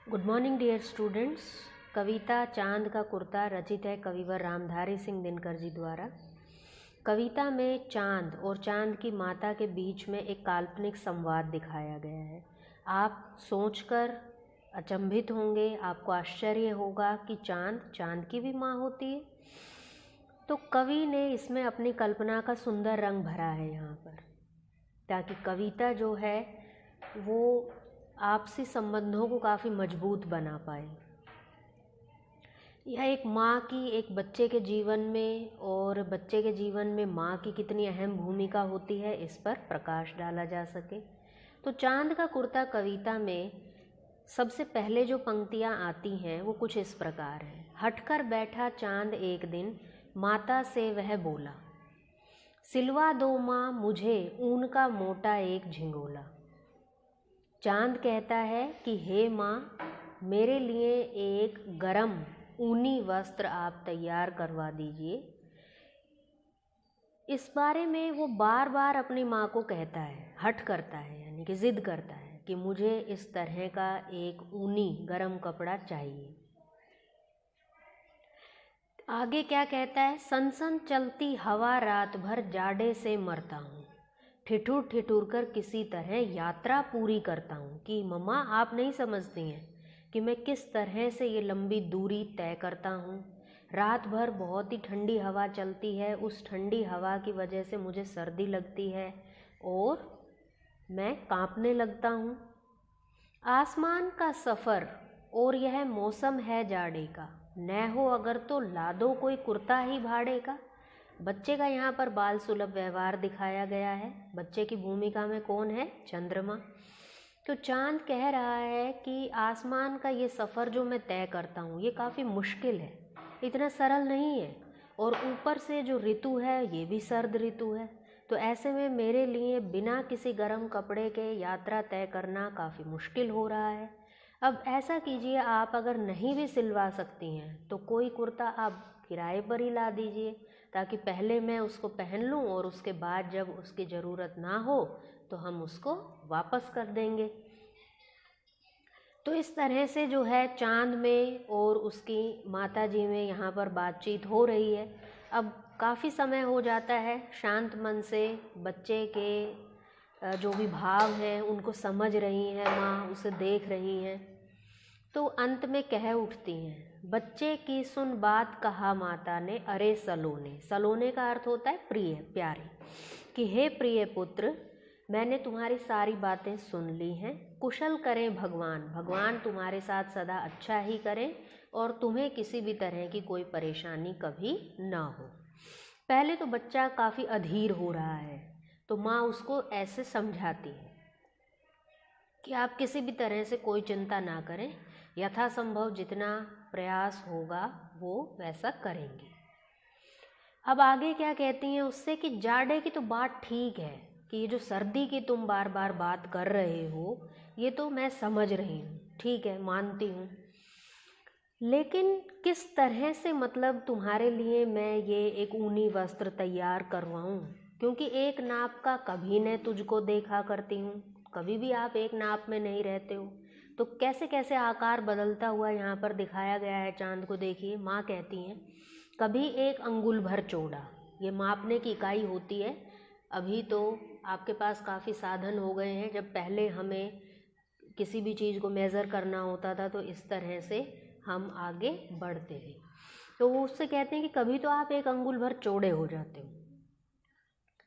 Good morning dear students. कविता चांद का कुर्ता रचित है कविवर रामधारी सिंह दिनकर जी द्वारा। कविता में चांद और चांद की माता के बीच में एक काल्पनिक संवाद दिखाया गया है। आप सोचकर अचंभित होंगे, आपको आश्चर्य होगा कि चांद की भी माँ होती है। तो कवि ने इसमें अपनी कल्पना का सुंदर रंग भरा है यहाँ पर, ताकि कविता जो है वो आपसी संबंधों को काफ़ी मजबूत बना पाए। यह एक माँ की एक बच्चे के जीवन में और बच्चे के जीवन में माँ की कितनी अहम भूमिका होती है, इस पर प्रकाश डाला जा सके। तो चांद का कुर्ता कविता में सबसे पहले जो पंक्तियाँ आती हैं वो कुछ इस प्रकार है। हटकर बैठा चांद एक दिन, माता से वह बोला, सिलवा दो माँ मुझे ऊन का मोटा एक झिंगोला। चांद कहता है कि हे माँ, मेरे लिए एक गरम ऊनी वस्त्र आप तैयार करवा दीजिए। इस बारे में वो बार बार अपनी माँ को कहता है, हट करता है, यानी कि ज़िद करता है कि मुझे इस तरह का एक ऊनी गरम कपड़ा चाहिए। आगे क्या कहता है, सनसन चलती हवा रात भर जाड़े से मरता हूँ, ठिठुर ठिठुर कर किसी तरह यात्रा पूरी करता हूँ। कि मम्मा आप नहीं समझती हैं कि मैं किस तरह से ये लंबी दूरी तय करता हूँ। रात भर बहुत ही ठंडी हवा चलती है, उस ठंडी हवा की वजह से मुझे सर्दी लगती है और मैं कांपने लगता हूँ। आसमान का सफ़र और यह मौसम है जाड़े का, न हो अगर तो ला दो कोई कुर्ता ही भाड़े का। बच्चे का यहाँ पर बाल सुलभ व्यवहार दिखाया गया है। बच्चे की भूमिका में कौन है? चंद्रमा। तो चांद कह रहा है कि आसमान का ये सफ़र जो मैं तय करता हूँ ये काफ़ी मुश्किल है, इतना सरल नहीं है, और ऊपर से जो ऋतु है ये भी सर्द ऋतु है। तो ऐसे में मेरे लिए बिना किसी गर्म कपड़े के यात्रा तय करना काफ़ी मुश्किल हो रहा है। अब ऐसा कीजिए, आप अगर नहीं भी सिलवा सकती हैं तो कोई कुर्ता आप किराए पर ही ला दीजिए, ताकि पहले मैं उसको पहन लूँ और उसके बाद जब उसकी ज़रूरत ना हो तो हम उसको वापस कर देंगे। तो इस तरह से जो है चांद में और उसकी माता जी में यहाँ पर बातचीत हो रही है। अब काफ़ी समय हो जाता है, शांत मन से बच्चे के जो भी भाव हैं उनको समझ रही हैं माँ, उसे देख रही हैं। तो अंत में कह उठती हैं, बच्चे की सुन बात कहा माता ने, अरे सलोने। सलोने का अर्थ होता है प्रिय, प्यारे। कि हे प्रिय पुत्र, मैंने तुम्हारी सारी बातें सुन ली हैं। कुशल करें भगवान, भगवान तुम्हारे साथ सदा अच्छा ही करें और तुम्हें किसी भी तरह की कोई परेशानी कभी ना हो। पहले तो बच्चा काफ़ी अधीर हो रहा है, तो माँ उसको ऐसे समझाती है कि आप किसी भी तरह से कोई चिंता ना करें, यथासंभव जितना प्रयास होगा वो वैसा करेंगे। अब आगे क्या कहती हैं उससे कि जाड़े की तो बात ठीक है, कि ये जो सर्दी की तुम बार बार बात कर रहे हो ये तो मैं समझ रही हूँ, ठीक है, मानती हूँ, लेकिन किस तरह से मतलब तुम्हारे लिए मैं ये एक ऊनी वस्त्र तैयार करवाऊँ, क्योंकि एक नाप का कभी न तुझको देखा करती हूँ, कभी भी आप एक नाप में नहीं रहते हो। तो कैसे कैसे आकार बदलता हुआ यहाँ पर दिखाया गया है चांद को। देखिए, माँ कहती हैं कभी एक अंगुल भर चौड़ा, ये मापने की इकाई होती है। अभी तो आपके पास काफ़ी साधन हो गए हैं, जब पहले हमें किसी भी चीज़ को मेज़र करना होता था तो इस तरह से हम आगे बढ़ते थे। तो वो उससे कहते हैं कि कभी तो आप एक अंगुल भर चौड़े हो जाते हो,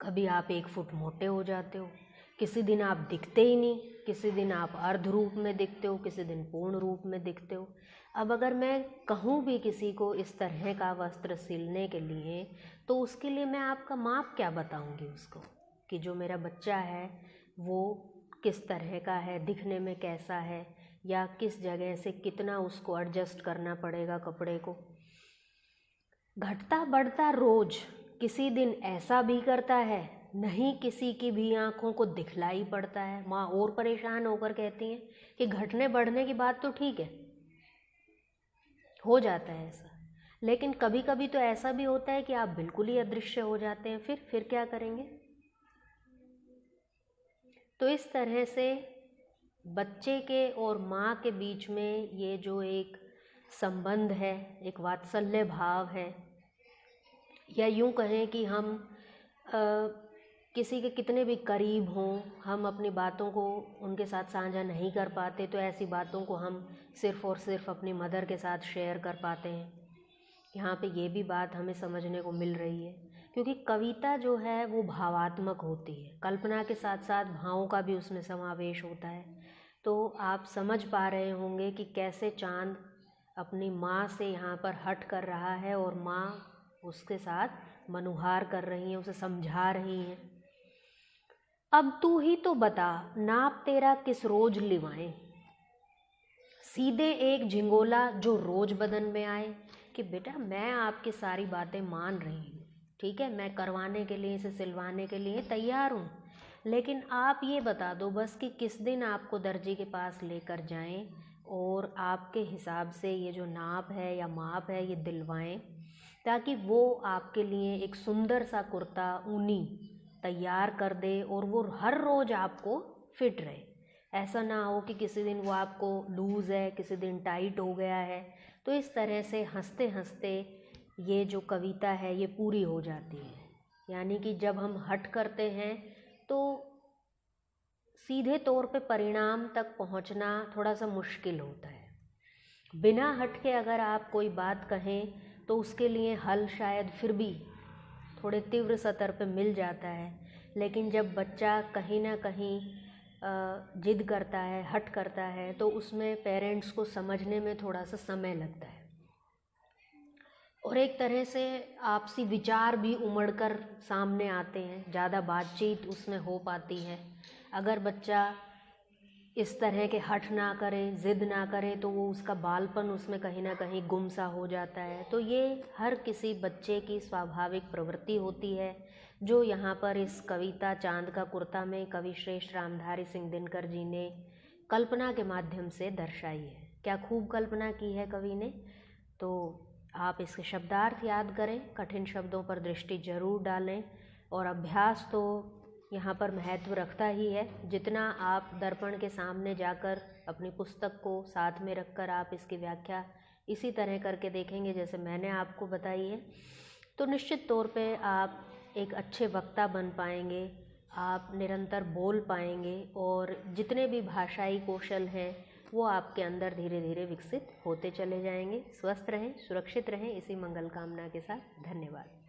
कभी आप 1 फुट मोटे हो जाते हो, किसी दिन आप दिखते ही नहीं, किसी दिन आप अर्ध रूप में दिखते हो, किसी दिन पूर्ण रूप में दिखते हो। अब अगर मैं कहूँ भी किसी को इस तरह का वस्त्र सिलने के लिए, तो उसके लिए मैं आपका माप क्या बताऊँगी उसको, कि जो मेरा बच्चा है वो किस तरह का है, दिखने में कैसा है, या किस जगह से कितना उसको एडजस्ट करना पड़ेगा कपड़े को। घटता बढ़ता रोज किसी दिन ऐसा भी करता है, नहीं किसी की भी आँखों को दिखलाई पड़ता है। माँ और परेशान होकर कहती हैं कि घटने बढ़ने की बात तो ठीक है, हो जाता है ऐसा, लेकिन कभी कभी तो ऐसा भी होता है कि आप बिल्कुल ही अदृश्य हो जाते हैं, फिर क्या करेंगे। तो इस तरह से बच्चे के और माँ के बीच में ये जो एक संबंध है, एक वात्सल्य भाव है, या यूँ कहें कि हम किसी के कितने भी करीब हों, हम अपनी बातों को उनके साथ साझा नहीं कर पाते, तो ऐसी बातों को हम सिर्फ़ और सिर्फ अपनी मदर के साथ शेयर कर पाते हैं। यहाँ पे ये भी बात हमें समझने को मिल रही है, क्योंकि कविता जो है वो भावात्मक होती है, कल्पना के साथ साथ भावों का भी उसमें समावेश होता है। तो आप समझ पा रहे होंगे कि कैसे चाँद अपनी माँ से यहाँ पर हट कर रहा है और माँ उसके साथ मनुहार कर रही हैं, उसे समझा रही हैं। अब तू ही तो बता, नाप तेरा किस रोज लिवाएं, सीधे एक झिंगोला जो रोज बदन में आए। कि बेटा मैं आपकी सारी बातें मान रही हूँ, ठीक है, मैं करवाने के लिए, इसे सिलवाने के लिए तैयार हूँ, लेकिन आप ये बता दो बस कि किस दिन आपको दर्जी के पास लेकर जाएं और आपके हिसाब से ये जो नाप है या माप है ये दिलवाएं, ताकि वो आपके लिए एक सुंदर सा कुर्ता ऊनी तैयार कर दे और वो हर रोज़ आपको फिट रहे। ऐसा ना हो कि किसी दिन वो आपको लूज़ है, किसी दिन टाइट हो गया है। तो इस तरह से हंसते हंसते ये जो कविता है ये पूरी हो जाती है। यानी कि जब हम हट करते हैं तो सीधे तौर पे परिणाम तक पहुंचना थोड़ा सा मुश्किल होता है। बिना हट के अगर आप कोई बात कहें तो उसके लिए हल शायद फिर भी थोड़े तीव्र सतर पे मिल जाता है, लेकिन जब बच्चा कहीं ना कहीं जिद करता है, हट करता है, तो उसमें पेरेंट्स को समझने में थोड़ा सा समय लगता है और एक तरह से आपसी विचार भी उमड़कर सामने आते हैं, ज़्यादा बातचीत उसमें हो पाती है। अगर बच्चा इस तरह के हठ ना करे, ज़िद ना करे, तो वो उसका बालपन उसमें कहीं ना कहीं गुम सा हो जाता है। तो ये हर किसी बच्चे की स्वाभाविक प्रवृत्ति होती है, जो यहाँ पर इस कविता चांद का कुर्ता में कवि श्रेष्ठ रामधारी सिंह दिनकर जी ने कल्पना के माध्यम से दर्शाई है। क्या खूब कल्पना की है कवि ने। तो आप इसके शब्दार्थ याद करें, कठिन शब्दों पर दृष्टि जरूर डालें, और अभ्यास तो यहाँ पर महत्व रखता ही है। जितना आप दर्पण के सामने जाकर अपनी पुस्तक को साथ में रखकर आप इसकी व्याख्या इसी तरह करके देखेंगे जैसे मैंने आपको बताई है, तो निश्चित तौर पे आप एक अच्छे वक्ता बन पाएंगे, आप निरंतर बोल पाएंगे और जितने भी भाषाई कौशल हैं वो आपके अंदर धीरे धीरे विकसित होते चले जाएंगे। स्वस्थ रहें, सुरक्षित रहें, इसी मंगल कामना के साथ धन्यवाद।